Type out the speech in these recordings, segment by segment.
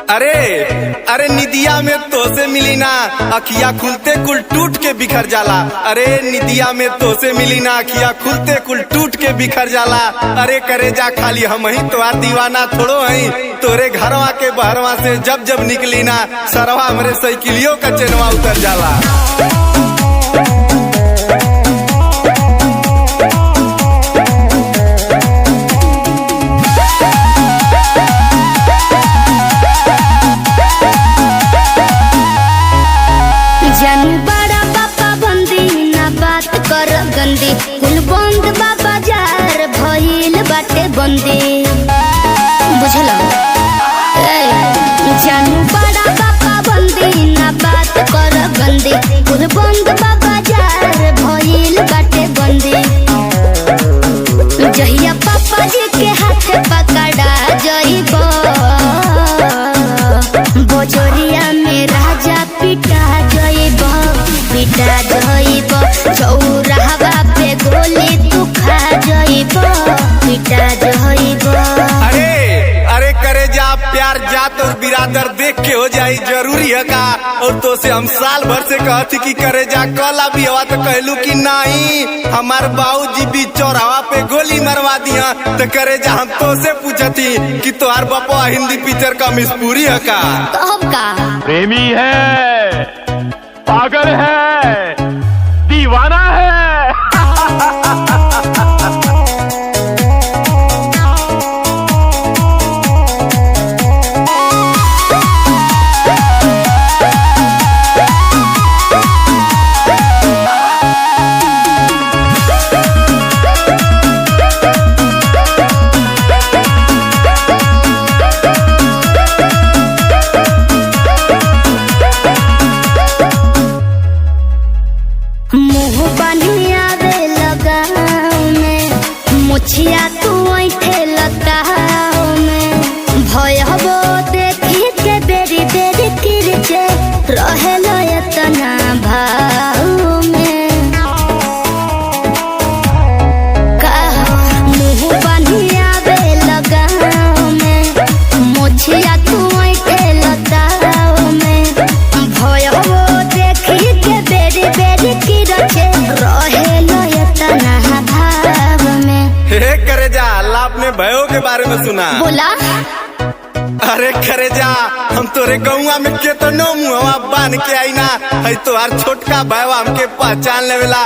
अरे अरे निदिया में तो से मिली ना अखिया खुलते कुल टूट के बिखर जाला। अरे निदिया में तो से मिली ना अखिया खुलते कुल टूट के बिखर जाला। अरे करे जा खाली हम ही तो दीवाना थोड़ो हई तोरे घरवा के बहरवा से जब जब निकली ना सरवा हमरे साइकिलियों का चेनवा उतर जाला। गंदी कुल बंद बाजार भइल बाटे बंदी बुझल जानू बड़ा बाबा बंदी ना बात कर गंदी कुल बंद बाजार भइल बाटे बंदी। जहिया पापा जी के हाथ पकड़ा जइब बजरिया में राजा पिटा जइब चौराहा पे गोली तू खा जइब पिटा जइब। अरे अरे करे जा प्यार जात और बिरादर देख के हो जाई जरूरी है का। और तो से हम साल भर से कहती कि करे जा कल अभी हवा तो कहलू कि नहीं हमार बाबूजी भी चौराहा पे गोली मरवा दिया। तो करे जा हम तो से पूछती कि तोहार बापा हिंदी पिक्चर का मिसपूरी है का। कब का प्रेमी है पागल है दीवाना है। मुँह बनिया दे लगाओ में मुछिया तू ऐठे लगाओ में भय हबो देखी के बेरी बेरी किरचे रहे लयतना भाव में मुँह बनिया दे लगाओ में मुछिया तू ऐठे लगाओ में भय हबो देखी के बेरी बेरी करे जा अल्लाह अपने भयो के बारे में सुना बोला। अरे करे जा हम तोरे गौवा में केतनो मुहवा बांध के आई ना है तोहार छोटका भाईवा हमके पहचान लेवेला।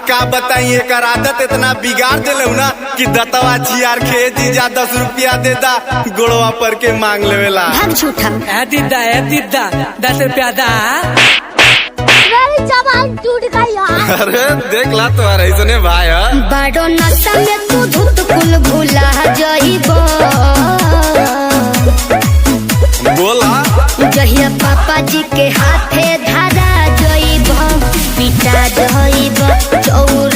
का बताई एकर आदत इतना बिगाड़ देलू ना कि दतवा छियार के जीजा 10 रुपया दे दा गोड़वा पर के मांग लेवेला। भाग झूठा दीदा 10 रुपया दा जबान टूट गई। अरे देख ला तुम्हारा इसने भाई बड़ो नशा में तू धुत कुल भूला जइब बोला। जहिया पापा जी के हाथे धारा जइब पिटा जइब चौर